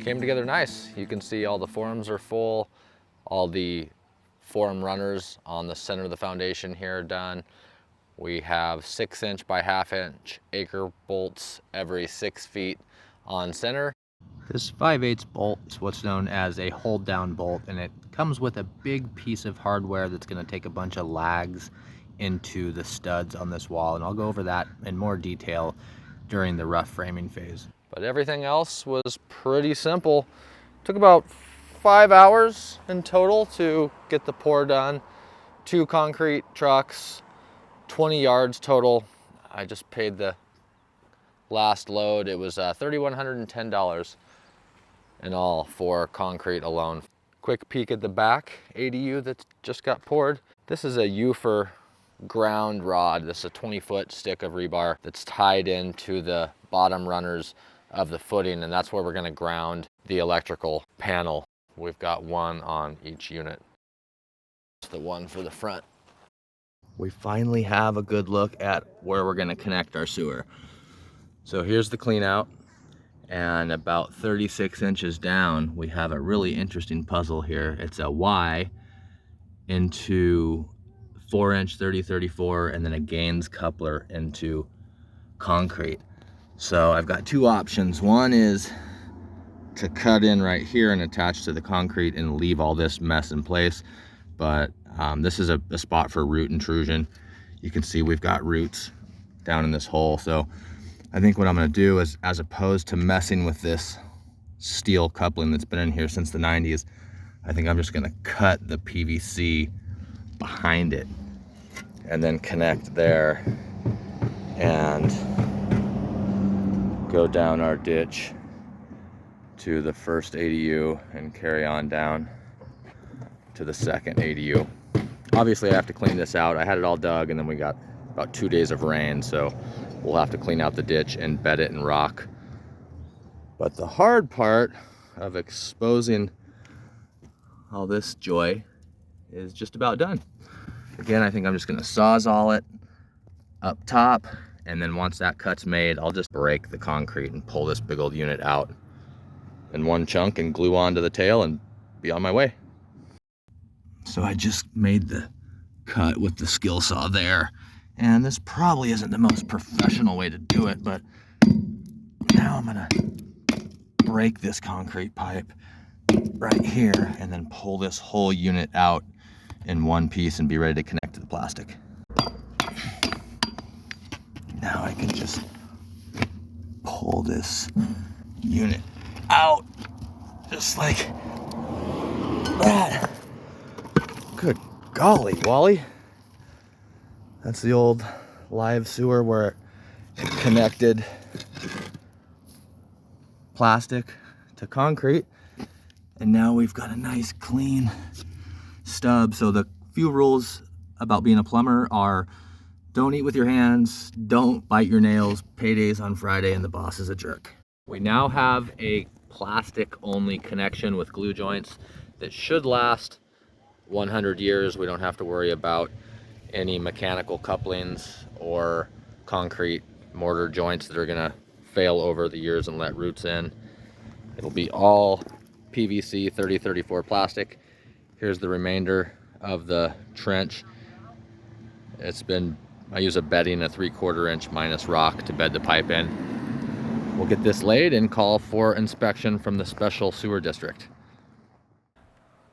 came together nice. You can see all the forms are full, all the form runners on the center of the foundation here are done. We have 6" by 1/2" acre bolts every 6 feet on center. This 5/8 bolt is what's known as a hold down bolt, and it comes with a big piece of hardware that's going to take a bunch of lags into the studs on this wall, and I'll go over that in more detail during the rough framing phase. But everything else was pretty simple. Took about 5 hours in total to get the pour done. 2 concrete trucks, 20 yards total. I just paid the last load. It was $3,110 in all for concrete alone. Quick peek at the back ADU that just got poured. This is a Ufer ground rod. This is a 20-foot stick of rebar that's tied into the bottom runners of the footing, and that's where we're going to ground the electrical panel. We've got one on each unit. The one for the front. We finally have a good look at where we're going to connect our sewer. So here's the clean out, and about 36 inches down we have a really interesting puzzle here. It's a Y into 4" 30/34 and then a Gaines coupler into concrete. So I've got 2 options. One is to cut in right here and attach to the concrete and leave all this mess in place, but this is a spot for root intrusion. You can see we've got roots down in this hole. So I think what I'm going to do is, as opposed to messing with this steel coupling that's been in here since the 90s, I think I'm just going to cut the PVC behind it and then connect there and go down our ditch to the first ADU and carry on down to the second ADU. Obviously I have to clean this out. I had it all dug, and then we got about 2 days of rain, so we'll have to clean out the ditch and bed it in rock. But the hard part of exposing all this joy is just about done. Again, I think I'm just going to sawzall it up top, and then once that cut's made, I'll just break the concrete and pull this big old unit out in one chunk and glue onto the tail and be on my way. So I just made the cut with the skill saw there, and this probably isn't the most professional way to do it, but now I'm gonna break this concrete pipe right here and then pull this whole unit out in one piece and be ready to connect to the plastic. Now I can just pull this unit out just like that. Good golly, Wally. That's the old live sewer where it connected plastic to concrete, and now we've got a nice clean stub. So the few rules about being a plumber are: don't eat with your hands, don't bite your nails, payday's on Friday, and the boss is a jerk. We now have a plastic only connection with glue joints that should last 100 years. We don't have to worry about any mechanical couplings or concrete mortar joints that are gonna fail over the years and let roots in. It'll be all PVC 30/34 plastic. Here's the remainder of the trench. I use a bedding, a 3/4 inch minus rock to bed the pipe in. We'll get this laid and call for inspection from the special sewer district.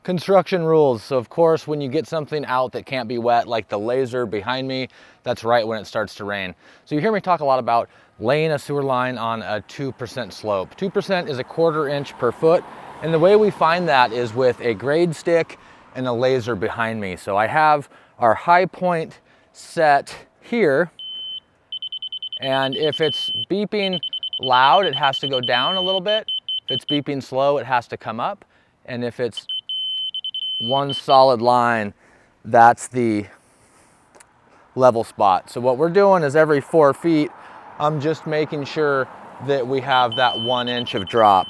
Construction rules. So of course, when you get something out that can't be wet, like the laser behind me, that's right when it starts to rain. So you hear me talk a lot about laying a sewer line on a 2% slope. 2% is a 1/4 inch per foot. And the way we find that is with a grade stick and a laser behind me. So I have our high point set here. And if it's beeping loud, it has to go down a little bit. If it's beeping slow, it has to come up. And if it's one solid line, that's the level spot. So what we're doing is every 4 feet, I'm just making sure that we have that 1 inch of drop.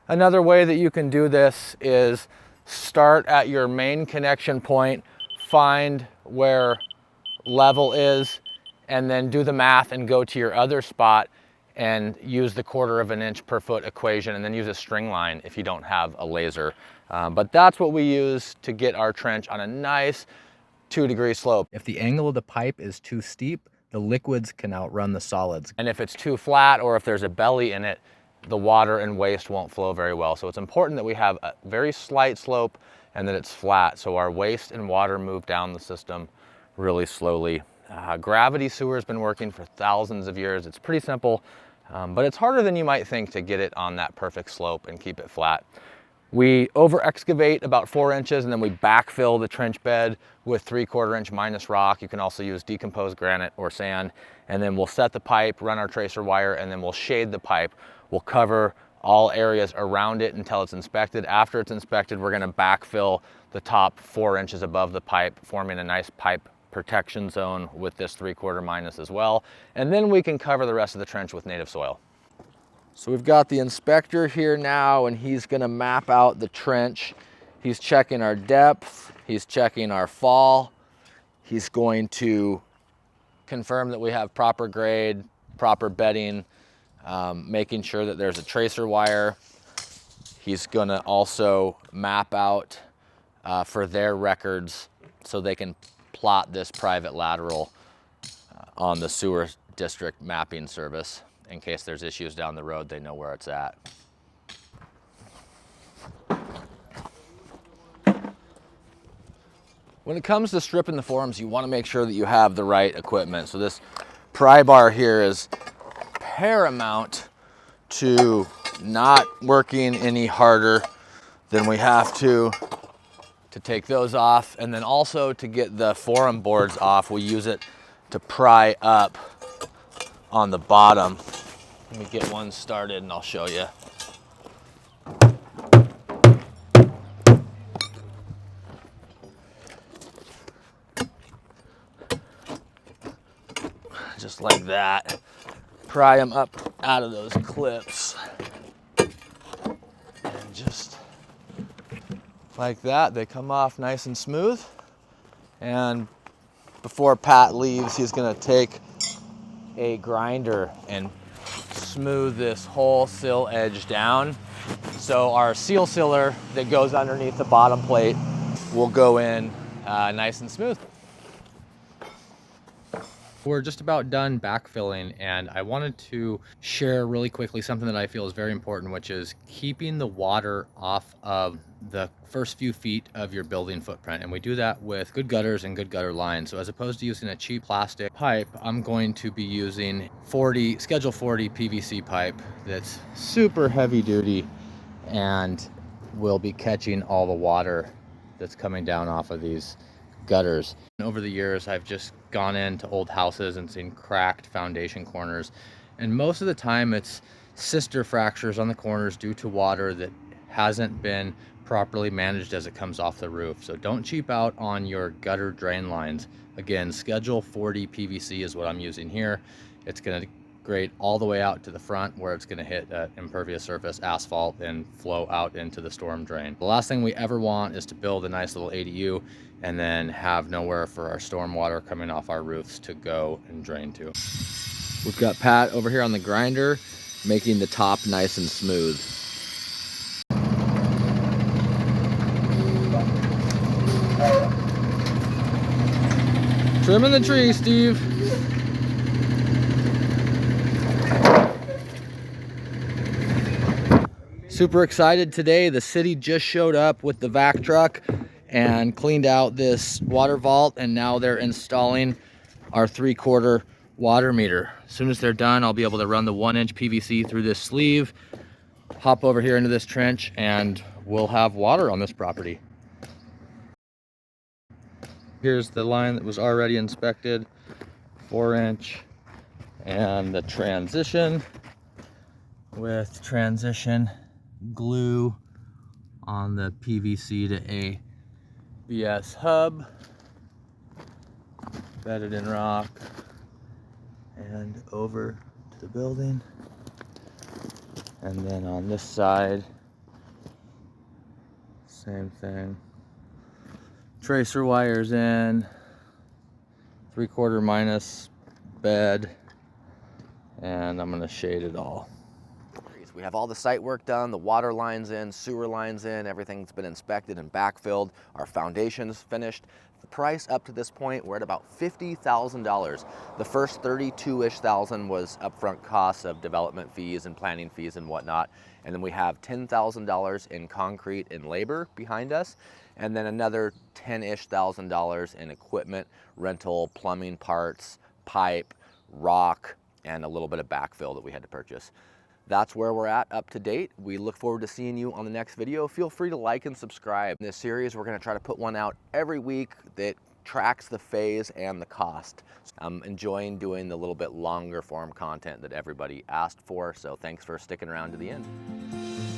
Another way that you can do this is start at your main connection point, find where level is, and then do the math and go to your other spot and use the 1/4 of an inch per foot equation, and then use a string line if you don't have a laser. But that's what we use to get our trench on a nice 2-degree slope. If the angle of the pipe is too steep, the liquids can outrun the solids. And if it's too flat, or if there's a belly in it, the water and waste won't flow very well. So it's important that we have a very slight slope and that it's flat, so our waste and water move down the system really slowly. Gravity sewer has been working for thousands of years. It's pretty simple, but it's harder than you might think to get it on that perfect slope and keep it flat. We over excavate about 4 inches, and then we backfill the trench bed with 3/4 inch minus rock. You can also use decomposed granite or sand. And then we'll set the pipe, run our tracer wire, and then we'll shade the pipe. We'll cover all areas around it until it's inspected. After it's inspected, we're gonna backfill the top 4 inches above the pipe, forming a nice pipe protection zone with this 3/4 minus as well. And then we can cover the rest of the trench with native soil. So we've got the inspector here now, and he's gonna map out the trench. He's checking our depth, he's checking our fall. He's going to confirm that we have proper grade, proper bedding, making sure that there's a tracer wire. He's gonna also map out for their records so they can plot this private lateral on the sewer district mapping service. In case there's issues down the road, they know where it's at. When it comes to stripping the forms, you want to make sure that you have the right equipment. So this pry bar here is paramount to not working any harder than we have to take those off. And then also to get the forum boards off, we use it to pry up on the bottom. Let me get one started and I'll show you. Just like that. Pry them up out of those clips. And just like that, they come off nice and smooth. And before Pat leaves, he's gonna take a grinder and smooth this whole sill edge down. So our seal sealer that goes underneath the bottom plate will go in nice and smooth. We're just about done backfilling, and I wanted to share really quickly something that I feel is very important, which is keeping the water off of the first few feet of your building footprint. And we do that with good gutters and good gutter lines. So as opposed to using a cheap plastic pipe, I'm going to be using Schedule 40 PVC pipe that's super heavy duty and will be catching all the water that's coming down off of these gutters. And over the years, I've just gone into old houses and seen cracked foundation corners. And most of the time it's cister fractures on the corners due to water that hasn't been properly managed as it comes off the roof. So don't cheap out on your gutter drain lines. Again, Schedule 40 PVC is what I'm using here. It's gonna grade all the way out to the front where it's gonna hit impervious surface asphalt and flow out into the storm drain. The last thing we ever want is to build a nice little ADU and then have nowhere for our storm water coming off our roofs to go and drain to. We've got Pat over here on the grinder, making the top nice and smooth. Trimming the tree, Steve. Super excited today. The city just showed up with the vac truck and cleaned out this water vault, and now they're installing our 3/4 water meter. As soon as they're done, I'll be able to run the 1-inch PVC through this sleeve, hop over here into this trench, and we'll have water on this property. Here's the line that was already inspected, 4-inch, and the transition with transition glue on the PVC to ABS hub, bedded in rock, and over to the building. And then on this side, same thing. Tracer wires in, 3/4 minus bed, And I'm gonna shade it all. We have all the site work done, the water lines in, sewer lines in, everything's been inspected and backfilled, our foundation's finished. The price up to this point, we're at about $50,000. The first 32-ish thousand was upfront costs of development fees and planning fees and whatnot. And then we have $10,000 in concrete and labor behind us. And then another $10-ish thousand in equipment, rental, plumbing parts, pipe, rock, and a little bit of backfill that we had to purchase. That's where we're at up to date. We look forward to seeing you on the next video. Feel free to like and subscribe. In this series, we're gonna try to put one out every week that tracks the phase and the cost. I'm enjoying doing the little bit longer form content that everybody asked for, so thanks for sticking around to the end.